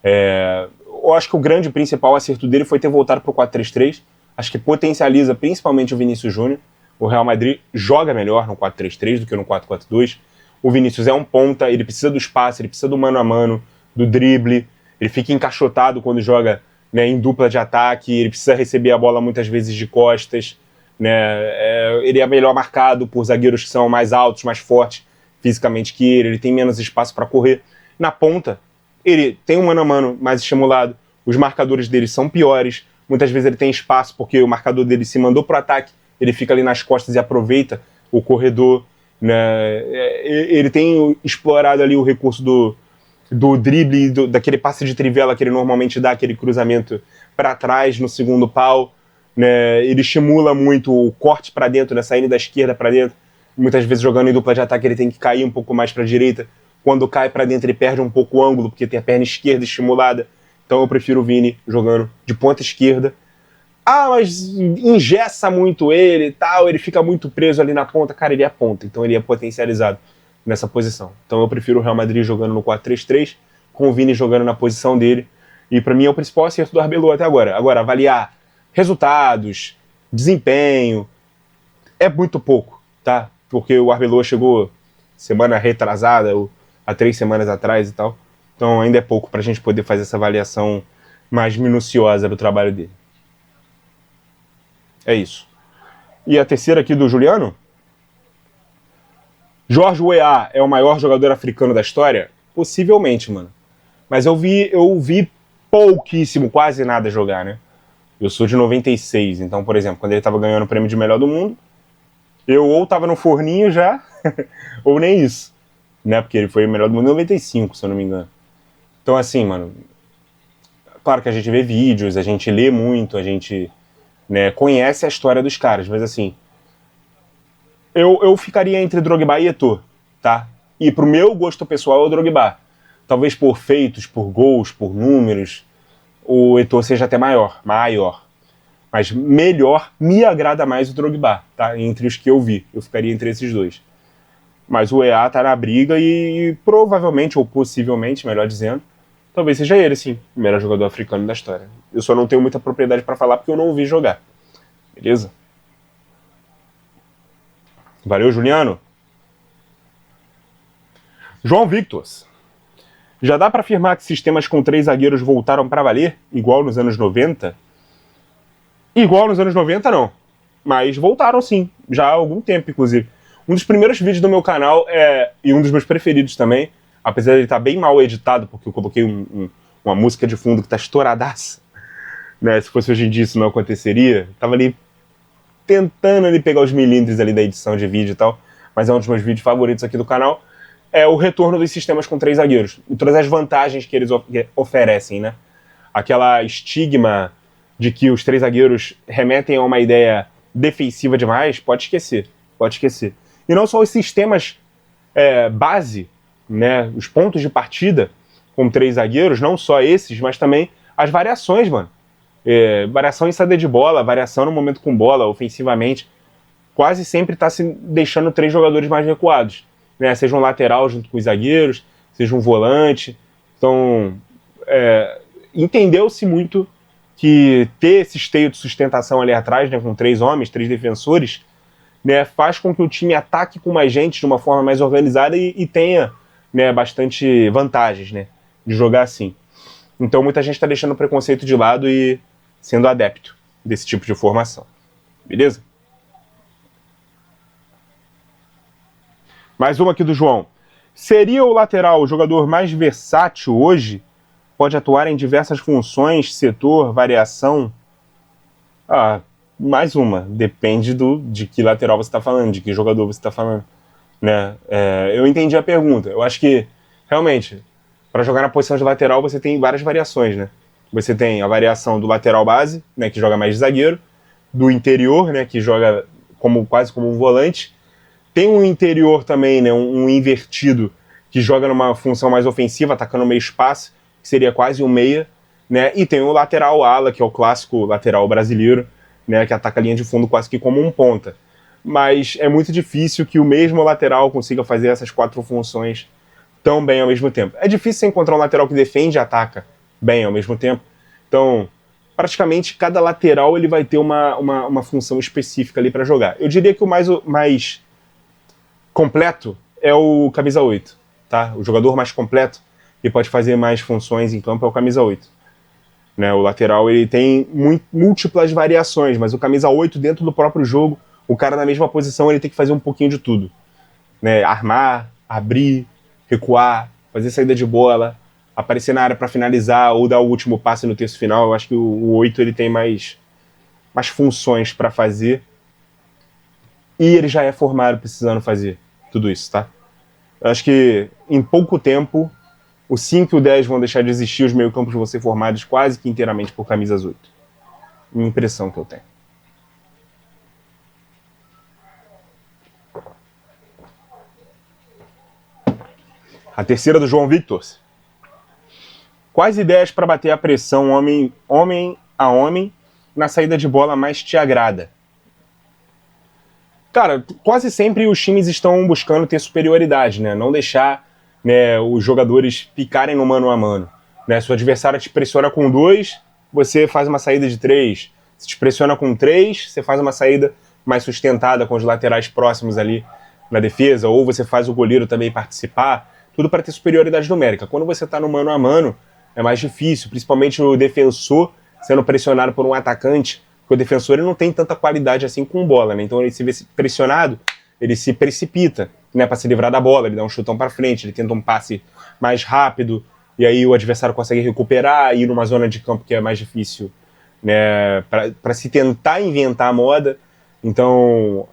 Eu acho que o grande principal acerto dele foi ter voltado pro 4-3-3. Acho que potencializa principalmente o Vinícius Júnior. O Real Madrid joga melhor no 4-3-3 do que no 4-4-2. O Vinícius é um ponta, ele precisa do espaço, ele precisa do mano a mano, do drible. Ele fica encaixotado quando joga, né, em dupla de ataque, ele precisa receber a bola muitas vezes de costas, né? Ele é melhor marcado por zagueiros que são mais altos, mais fortes fisicamente que ele tem menos espaço para correr. Na ponta, ele tem um mano a mano mais estimulado, os marcadores dele são piores, muitas vezes ele tem espaço porque o marcador dele se mandou para o ataque, ele fica ali nas costas e aproveita o corredor, né? Ele tem explorado ali o recurso do drible, daquele passe de trivela que ele normalmente dá, aquele cruzamento para trás no segundo pau, né? Ele estimula muito o corte para dentro, né? Saindo da esquerda para dentro. Muitas vezes jogando em dupla de ataque ele tem que cair um pouco mais para a direita. Quando cai para dentro ele perde um pouco o ângulo, porque tem a perna esquerda estimulada. Então eu prefiro o Vini jogando de ponta esquerda. Ah, mas engessa muito ele e tal, ele fica muito preso ali na ponta. Cara, ele é ponta, então ele é potencializado nessa posição. Então eu prefiro o Real Madrid jogando no 4-3-3, com o Vini jogando na posição dele. E para mim é o principal acerto do Arbeloa até agora. Agora, avaliar resultados, desempenho, é muito pouco, tá? Porque o Arbeloa chegou semana retrasada, ou há 3 semanas atrás e tal. Então ainda é pouco pra gente poder fazer essa avaliação mais minuciosa do trabalho dele. É isso. E a terceira aqui do Juliano? Jorge Weah é o maior jogador africano da história? Possivelmente, mano. Mas eu vi pouquíssimo, quase nada jogar, né? Eu sou de 96, então, por exemplo, quando ele tava ganhando o prêmio de melhor do mundo, eu ou tava no forninho já, ou nem isso, né? Porque ele foi o melhor do mundo em 95, se eu não me engano. Então, assim, mano, claro que a gente vê vídeos, a gente lê muito, a gente, né, conhece a história dos caras, mas assim, eu ficaria entre Drogba e Eto'o, tá? E pro meu gosto pessoal é o Drogba. Talvez por feitos, por gols, por números, o Eto'o seja até maior. Mas melhor, me agrada mais o Drogba, tá? Entre os que eu vi. Eu ficaria entre esses dois. Mas o Weah tá na briga e provavelmente, ou possivelmente, melhor dizendo, talvez seja ele, sim, o melhor jogador africano da história. Eu só não tenho muita propriedade para falar porque eu não o vi jogar. Beleza? Valeu, Juliano. João Victor. Já dá para afirmar que sistemas com 3 zagueiros voltaram para valer, igual nos anos 90? Igual nos anos 90, não. Mas voltaram sim, já há algum tempo, inclusive. Um dos primeiros vídeos do meu canal, e um dos meus preferidos também, apesar de ele estar bem mal editado, porque eu coloquei uma música de fundo que tá estouradaça, né? Se fosse hoje em dia isso não aconteceria. Tava ali tentando ali pegar os milímetros ali da edição de vídeo e tal, mas é um dos meus vídeos favoritos aqui do canal. É o retorno dos sistemas com 3 zagueiros. E todas as vantagens que eles oferecem, né? Aquela estigma de que os 3 zagueiros remetem a uma ideia defensiva demais, pode esquecer. Pode esquecer. E não só os sistemas base, né? Os pontos de partida com 3 zagueiros, não só esses, mas também as variações, mano. Variação em saída de bola, variação no momento com bola, ofensivamente. Quase sempre está se deixando 3 jogadores mais recuados. Né, seja um lateral junto com os zagueiros, seja um volante. Então, entendeu-se muito que ter esse esteio de sustentação ali atrás, né, com 3 homens, 3 defensores, né, faz com que o time ataque com mais gente de uma forma mais organizada e tenha, né, bastante vantagens, né, de jogar assim. Então, muita gente está deixando o preconceito de lado e sendo adepto desse tipo de formação. Beleza? Mais uma aqui do João. Seria o lateral o jogador mais versátil hoje? Pode atuar em diversas funções, setor, variação? Mais uma. Depende de que lateral você está falando, de que jogador você está falando. Né? Eu entendi a pergunta. Eu acho que, realmente, para jogar na posição de lateral, você tem várias variações. Né? Você tem a variação do lateral base, né, que joga mais de zagueiro, do interior, né, que joga quase como um volante. Tem um interior também, né, um invertido, que joga numa função mais ofensiva, atacando meio espaço, que seria quase um meia, né? E tem o lateral ala, que é o clássico lateral brasileiro, né, que ataca a linha de fundo quase que como um ponta. Mas é muito difícil que o mesmo lateral consiga fazer essas 4 funções tão bem ao mesmo tempo. É difícil você encontrar um lateral que defende e ataca bem ao mesmo tempo. Então, praticamente cada lateral ele vai ter uma função específica ali para jogar. Eu diria que o mais completo é o camisa 8, tá? O jogador mais completo que pode fazer mais funções em campo é o camisa 8. Né? O lateral ele tem múltiplas variações, mas o camisa 8 dentro do próprio jogo, o cara na mesma posição ele tem que fazer um pouquinho de tudo. Né? Armar, abrir, recuar, fazer saída de bola, aparecer na área para finalizar ou dar o último passe no terço final. Eu acho que o 8 ele tem mais funções para fazer e ele já é formado precisando fazer tudo isso, tá? Eu acho que em pouco tempo o 5 e o 10 vão deixar de existir, os meio-campos vão ser formados quase que inteiramente por camisas 8. Uma impressão que eu tenho. A terceira do João Victor. Quais ideias para bater a pressão homem a homem na saída de bola mais te agrada? Cara, quase sempre os times estão buscando ter superioridade, né? Não deixar, né, os jogadores ficarem no mano a mano. Né? Se o adversário te pressiona com 2, você faz uma saída de 3. Se te pressiona com 3, você faz uma saída mais sustentada com os laterais próximos ali na defesa, ou você faz o goleiro também participar, tudo para ter superioridade numérica. Quando você está no mano a mano, é mais difícil, principalmente o defensor sendo pressionado por um atacante, porque o defensor ele não tem tanta qualidade assim com bola, né? Então ele se vê pressionado, ele se precipita, né, para se livrar da bola, ele dá um chutão para frente, ele tenta um passe mais rápido, e aí o adversário consegue recuperar e ir numa zona de campo que é mais difícil, né, para se tentar inventar a moda. Então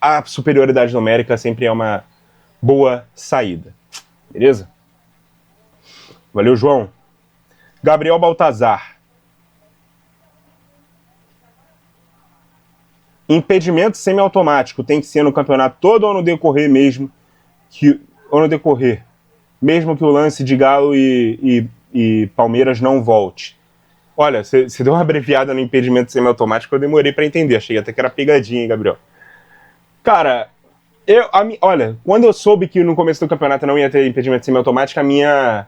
a superioridade numérica sempre é uma boa saída. Beleza? Valeu, João. Gabriel Baltazar. Impedimento semiautomático tem que ser no campeonato todo ou no decorrer mesmo que o lance de Galo e Palmeiras não volte? Olha, você deu uma abreviada no impedimento semiautomático, eu demorei para entender, achei até que era pegadinha, hein, Gabriel? Cara, olha, quando eu soube que no começo do campeonato não ia ter impedimento semiautomático, a minha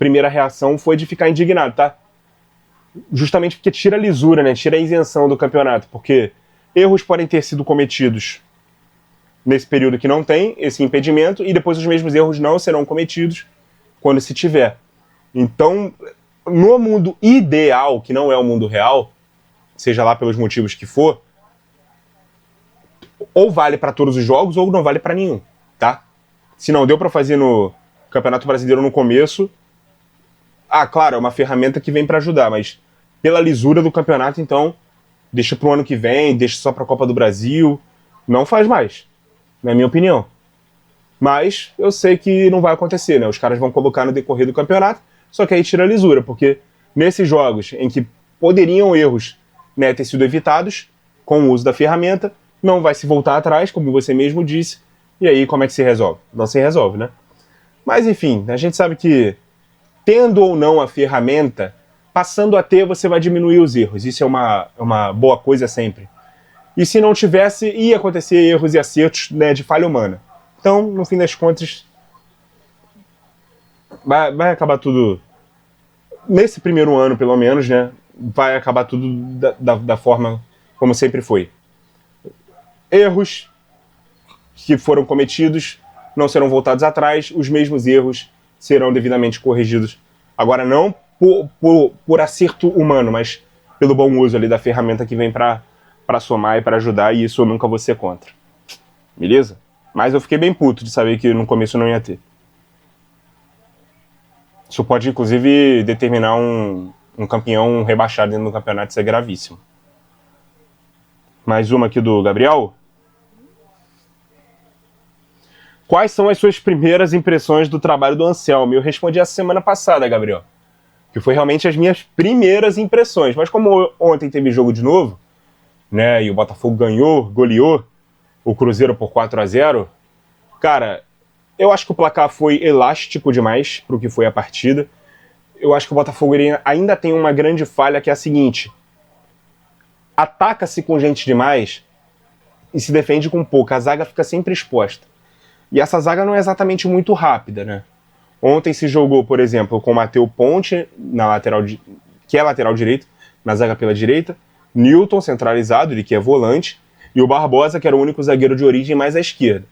primeira reação foi de ficar indignado, tá? Justamente porque tira a lisura, né? Tira a isenção do campeonato, porque erros podem ter sido cometidos nesse período que não tem esse impedimento, e depois os mesmos erros não serão cometidos quando se tiver. Então, no mundo ideal, que não é o mundo real, seja lá pelos motivos que for, ou vale para todos os jogos ou não vale para nenhum, tá? Se não deu para fazer no Campeonato Brasileiro no começo, claro, é uma ferramenta que vem para ajudar, mas pela lisura do campeonato, então, deixa pro ano que vem, deixa só pra Copa do Brasil, não faz mais, na minha opinião. Mas eu sei que não vai acontecer, né? Os caras vão colocar no decorrer do campeonato, só que aí tira a lisura, porque nesses jogos em que poderiam erros, né, ter sido evitados com o uso da ferramenta, não vai se voltar atrás, como você mesmo disse, e aí como é que se resolve? Não se resolve, né? Mas enfim, a gente sabe que tendo ou não a ferramenta, passando a ter, você vai diminuir os erros. Isso é uma boa coisa sempre. E se não tivesse, ia acontecer erros e acertos, né, de falha humana. Então, no fim das contas, vai acabar tudo, nesse primeiro ano pelo menos, né, vai acabar tudo da forma como sempre foi. Erros que foram cometidos não serão voltados atrás, os mesmos erros serão devidamente corrigidos. Agora, não por acerto humano, mas pelo bom uso ali da ferramenta que vem para somar e para ajudar, e isso eu nunca vou ser contra. Beleza? Mas eu fiquei bem puto de saber que no começo não ia ter. Isso pode, inclusive, determinar um campeão rebaixado dentro do campeonato, isso é gravíssimo. Mais uma aqui do Gabriel. Quais são as suas primeiras impressões do trabalho do Anselmo? Eu respondi a semana passada, Gabriel, que foi realmente as minhas primeiras impressões. Mas como ontem teve jogo de novo, né, e o Botafogo goleou o Cruzeiro por 4-0, cara, eu acho que o placar foi elástico demais pro que foi a partida. Eu acho que o Botafogo ainda tem uma grande falha, que é a seguinte: ataca-se com gente demais e se defende com pouco. A zaga fica sempre exposta. E essa zaga não é exatamente muito rápida, né? Ontem se jogou, por exemplo, com o Matheus Ponte, na lateral que é lateral direito, na zaga pela direita, Newton centralizado, ele que é volante, e o Barbosa, que era o único zagueiro de origem, mais à esquerda.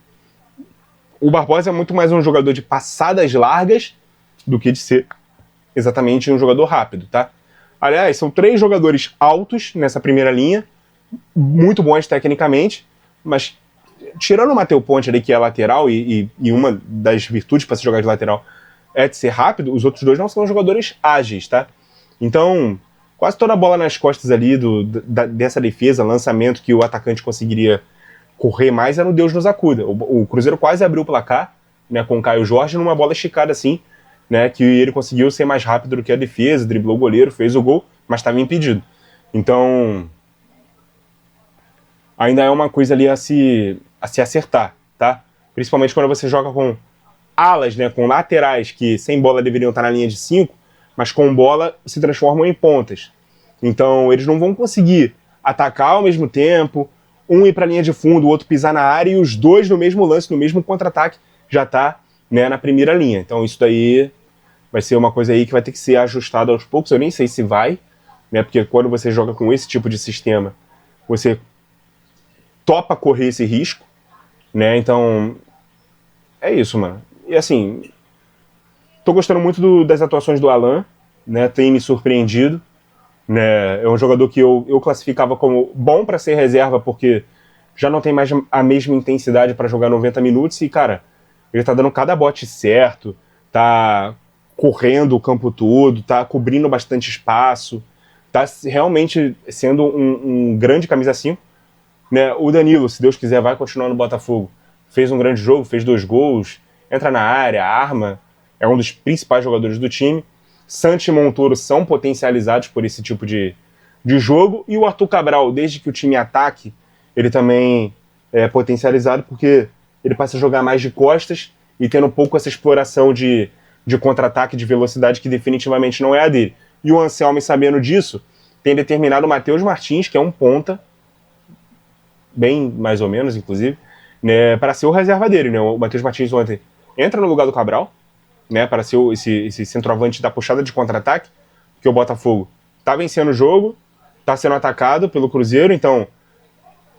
O Barbosa é muito mais um jogador de passadas largas do que de ser exatamente um jogador rápido, tá? Aliás, são 3 jogadores altos nessa primeira linha, muito bons tecnicamente, mas tirando o Matheus Ponte ali, que é lateral, e uma das virtudes para se jogar de lateral é de ser rápido, os outros dois não são jogadores ágeis, tá? Então, quase toda a bola nas costas ali dessa defesa, lançamento que o atacante conseguiria correr mais, era no Deus nos acuda. O Cruzeiro quase abriu o placar, né, com o Caio Jorge numa bola esticada assim, né, que ele conseguiu ser mais rápido do que a defesa, driblou o goleiro, fez o gol, mas estava impedido. Então, ainda é uma coisa ali a se acertar, tá? Principalmente quando você joga com alas, né, com laterais que sem bola deveriam estar na linha de 5, mas com bola se transformam em pontas. Então eles não vão conseguir atacar ao mesmo tempo, um ir para a linha de fundo, o outro pisar na área, e os dois no mesmo lance, no mesmo contra-ataque, já tá, né, na primeira linha. Então isso daí vai ser uma coisa aí que vai ter que ser ajustada aos poucos. Eu nem sei se vai, né, porque quando você joga com esse tipo de sistema, você topa correr esse risco, né? Então é isso, mano. E assim, tô gostando muito das atuações do Alan, né? Tem me surpreendido, né? É um jogador que eu classificava como bom para ser reserva, porque já não tem mais a mesma intensidade para jogar 90 minutos e, cara, ele tá dando cada bote certo, tá correndo o campo todo, tá cobrindo bastante espaço, tá realmente sendo um grande camisa 5, né? O Danilo, se Deus quiser, vai continuar no Botafogo. Fez um grande jogo, fez 2 gols, entra na área, arma, é um dos principais jogadores do time. Santos e Montoro são potencializados por esse tipo de jogo, e o Arthur Cabral, desde que o time ataque, ele também é potencializado, porque ele passa a jogar mais de costas e tendo um pouco essa exploração de contra-ataque, de velocidade, que definitivamente não é a dele. E o Anselmo, sabendo disso, tem determinado o Matheus Martins, que é um ponta, bem mais ou menos, inclusive, né, para ser o reserva dele, né? O Matheus Martins ontem entra no lugar do Cabral, né, para ser esse centroavante da puxada de contra-ataque, porque o Botafogo tá vencendo o jogo, tá sendo atacado pelo Cruzeiro, então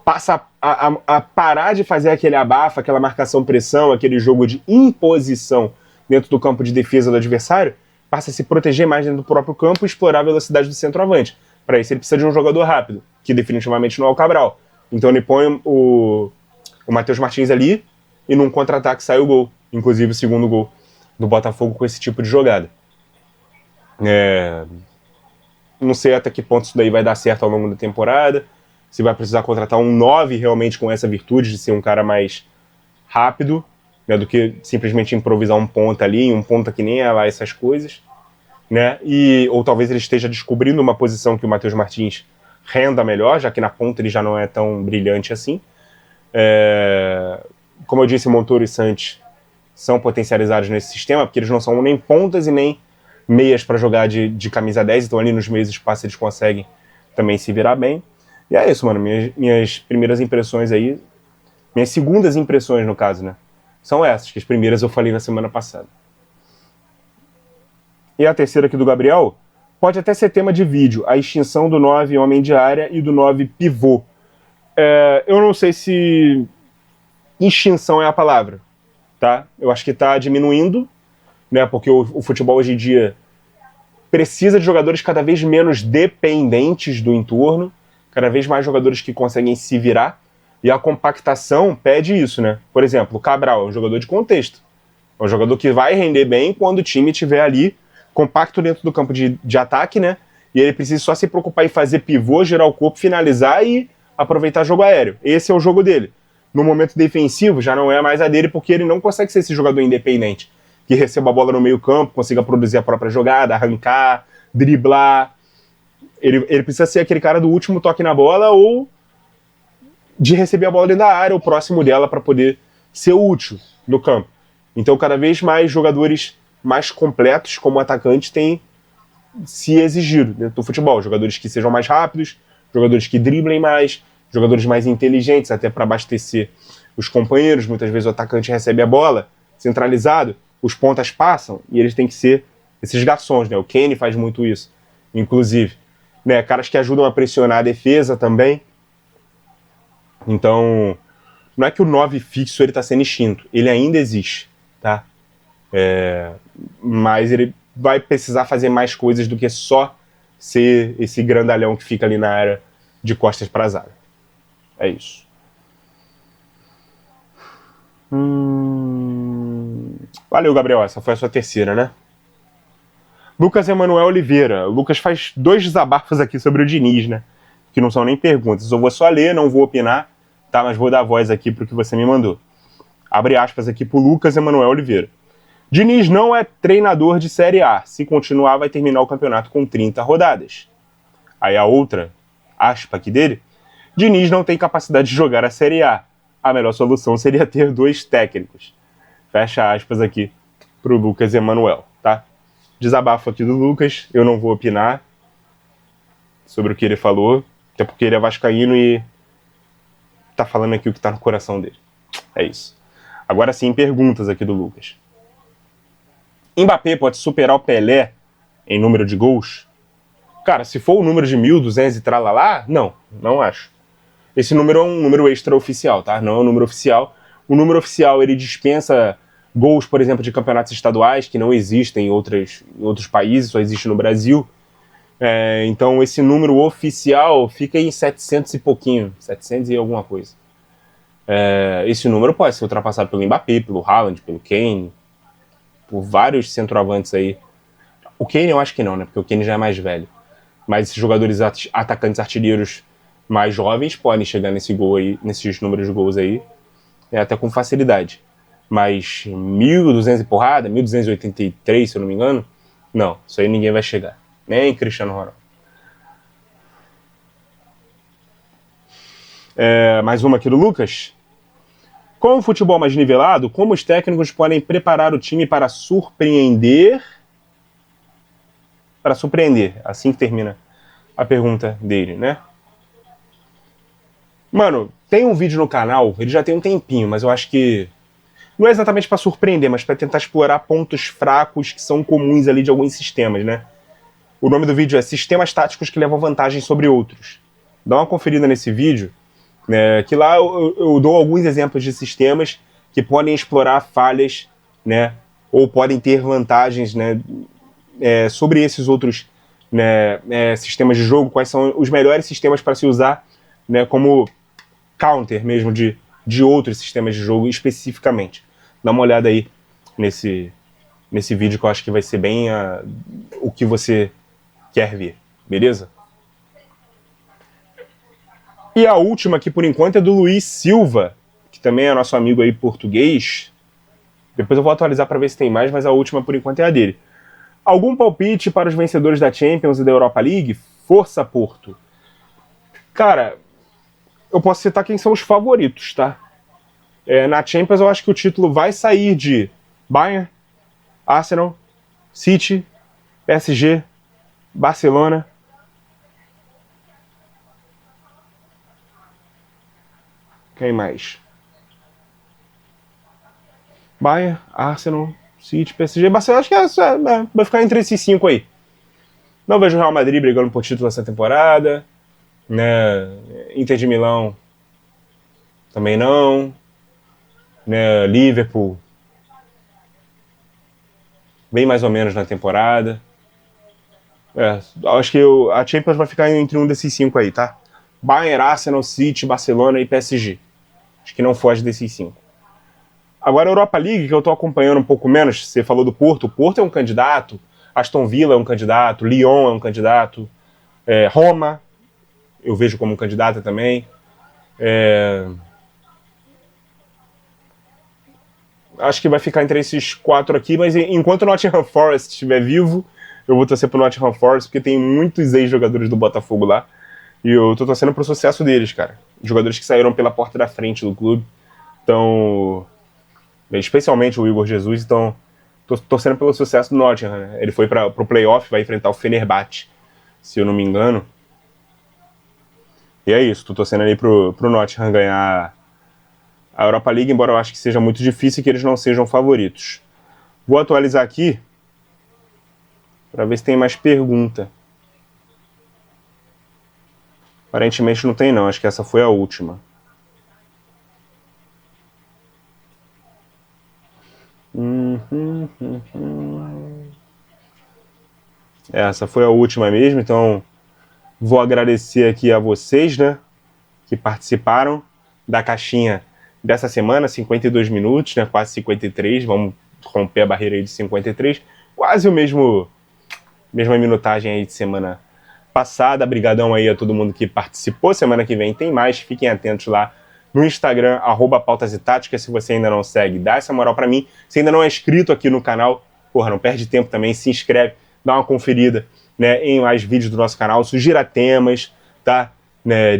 passa a parar de fazer aquele abafa, aquela marcação-pressão, aquele jogo de imposição dentro do campo de defesa do adversário, passa a se proteger mais dentro do próprio campo e explorar a velocidade do centroavante. Para isso ele precisa de um jogador rápido, que definitivamente não é o Cabral. Então ele põe o Matheus Martins ali e num contra-ataque sai o gol. Inclusive o segundo gol do Botafogo com esse tipo de jogada. Não sei até que ponto isso daí vai dar certo ao longo da temporada, se vai precisar contratar um 9 realmente com essa virtude de ser um cara mais rápido, né, do que simplesmente improvisar um ponta ali, um ponta que nem é lá essas coisas, né? Ou talvez ele esteja descobrindo uma posição que o Matheus Martins renda melhor, já que na ponta ele já não é tão brilhante assim. Como eu disse, Montoro e Santos são potencializados nesse sistema, porque eles não são nem pontas e nem meias para jogar de camisa 10, então ali nos meios de espaço eles conseguem também se virar bem. E é isso, mano, minhas primeiras impressões aí, minhas segundas impressões no caso, né, são essas, que as primeiras eu falei na semana passada. E a terceira aqui do Gabriel, pode até ser tema de vídeo, a extinção do 9 homem de área e do 9 pivô. Eu não sei se extinção é a palavra, tá? Eu acho que tá diminuindo, né, porque o futebol hoje em dia precisa de jogadores cada vez menos dependentes do entorno, cada vez mais jogadores que conseguem se virar, e a compactação pede isso, né? Por exemplo, o Cabral é um jogador de contexto, é um jogador que vai render bem quando o time estiver ali compacto dentro do campo de ataque, né? E ele precisa só se preocupar em fazer pivô, girar o corpo, finalizar e aproveitar jogo aéreo. Esse é o jogo dele. No momento defensivo já não é mais a dele, porque ele não consegue ser esse jogador independente, que receba a bola no meio campo, consiga produzir a própria jogada, arrancar, driblar. Ele precisa ser aquele cara do último toque na bola ou de receber a bola dentro da área ou próximo dela para poder ser útil no campo. Então cada vez mais jogadores mais completos como atacantes têm se exigido dentro do futebol. Jogadores que sejam mais rápidos, jogadores que driblem mais, jogadores mais inteligentes até para abastecer os companheiros. Muitas vezes o atacante recebe a bola centralizado, os pontas passam e eles têm que ser esses garçons, né? O Kane faz muito isso, inclusive, né? Caras que ajudam a pressionar a defesa também. Então, não é que o 9 fixo ele está sendo extinto, ele ainda existe, tá? Mas ele vai precisar fazer mais coisas do que só ser esse grandalhão que fica ali na área de costas para a zaga. É isso. Valeu, Gabriel. Essa foi a sua terceira, né? Lucas Emanuel Oliveira. O Lucas faz 2 desabafos aqui sobre o Diniz, né? Que não são nem perguntas. Eu vou só ler, não vou opinar, tá? Mas vou dar voz aqui pro que você me mandou. Abre aspas aqui pro Lucas Emanuel Oliveira. Diniz não é treinador de Série A. Se continuar, vai terminar o campeonato com 30 rodadas. Aí a outra aspa aqui dele. Diniz não tem capacidade de jogar a Série A. A melhor solução seria ter 2 técnicos. Fecha aspas aqui pro Lucas Emanuel, tá? Desabafo aqui do Lucas, eu não vou opinar sobre o que ele falou, até porque ele é vascaíno e tá falando aqui o que tá no coração dele. É isso. Agora sim, perguntas aqui do Lucas. Mbappé pode superar o Pelé em número de gols? Cara, se for o número de 1.200 e tralalá, não acho. Esse número é um número extraoficial, tá? Não é um número oficial. O número oficial, ele dispensa gols, por exemplo, de campeonatos estaduais, que não existem em outros países, só existe no Brasil. Então, esse número oficial fica em 700 e pouquinho, 700 e alguma coisa. Esse número pode ser ultrapassado pelo Mbappé, pelo Haaland, pelo Kane, por vários centroavantes aí. O Kane eu acho que não, né? Porque o Kane já é mais velho. Mas esses jogadores atacantes artilheiros mais jovens podem chegar nesse gol aí, nesses números de gols aí, até com facilidade. Mas 1.200 e porrada, 1.283, se eu não me engano, não, isso aí ninguém vai chegar. Nem Cristiano Ronaldo. Mais uma aqui do Lucas. Com o futebol mais nivelado, como os técnicos podem preparar o time para surpreender? Para surpreender, assim que termina a pergunta dele, né? Mano, tem um vídeo no canal, ele já tem um tempinho, mas eu acho que não é exatamente para surpreender, mas para tentar explorar pontos fracos que são comuns ali de alguns sistemas, né? O nome do vídeo é Sistemas Táticos que Levam Vantagem sobre Outros. Dá uma conferida nesse vídeo, né, que lá eu dou alguns exemplos de sistemas que podem explorar falhas, né, ou podem ter vantagens, né, sobre esses outros, né, sistemas de jogo, quais são os melhores sistemas para se usar, né, como counter mesmo de outros sistemas de jogo especificamente. Dá uma olhada aí nesse vídeo que eu acho que vai ser bem o que você quer ver, beleza? E a última aqui por enquanto é do Luiz Silva, que também é nosso amigo aí português. Depois eu vou atualizar para ver se tem mais, mas a última por enquanto é a dele. Algum palpite para os vencedores da Champions e da Europa League? Força, Porto. Cara, eu posso citar quem são os favoritos, tá? Na Champions eu acho que o título vai sair de Bayern, Arsenal, City, PSG, Barcelona. Quem mais? Bayern, Arsenal, City, PSG, Barcelona. Acho que vai ficar entre esses 5 aí. Não vejo o Real Madrid brigando por título essa temporada, né? Inter de Milão também não, né? Liverpool bem mais ou menos na temporada. Acho que a Champions vai ficar entre um desses 5 aí, tá? Bayern, Arsenal, City, Barcelona e PSG. Acho que não foge desses 5. Agora a Europa League, que eu tô acompanhando um pouco menos, você falou do Porto. O Porto é um candidato, Aston Villa é um candidato, Lyon é um candidato, Roma eu vejo como candidata também. Acho que vai ficar entre esses 4 aqui, mas enquanto o Nottingham Forest estiver vivo, eu vou torcer pro Nottingham Forest, porque tem muitos ex-jogadores do Botafogo lá, e eu tô torcendo pro sucesso deles, cara. Jogadores que saíram pela porta da frente do clube, então, especialmente o Igor Jesus, então tô torcendo pelo sucesso do Nottingham, né? Ele foi pro playoff, vai enfrentar o Fenerbahçe, se eu não me engano. E é isso, tô torcendo ali pro Nottingham ganhar a Europa League, embora eu acho que seja muito difícil e que eles não sejam favoritos. Vou atualizar aqui para ver se tem mais pergunta. Aparentemente não tem não, acho que essa foi a última. Essa foi a última mesmo, então vou agradecer aqui a vocês, né, que participaram da caixinha dessa semana, 52 minutos, né, quase 53, vamos romper a barreira aí de 53, quase mesma minutagem aí de semana passada. Brigadão aí a todo mundo que participou, semana que vem tem mais, fiquem atentos lá no Instagram, @pautas e táticas, se você ainda não segue, dá essa moral pra mim, se ainda não é inscrito aqui no canal, porra, não perde tempo também, se inscreve, dá uma conferida, né, em mais vídeos do nosso canal, sugira temas, tá, né,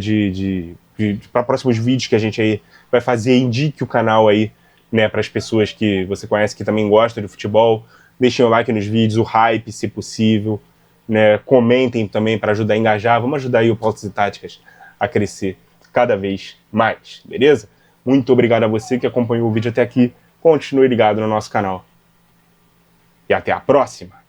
para próximos vídeos que a gente aí vai fazer, indique o canal aí, né, para as pessoas que você conhece que também gostam de futebol, deixem o like nos vídeos, o hype, se possível, né, comentem também para ajudar a engajar, vamos ajudar aí o Pautas e Táticas a crescer cada vez mais, beleza? Muito obrigado a você que acompanhou o vídeo até aqui, continue ligado no nosso canal. E até a próxima!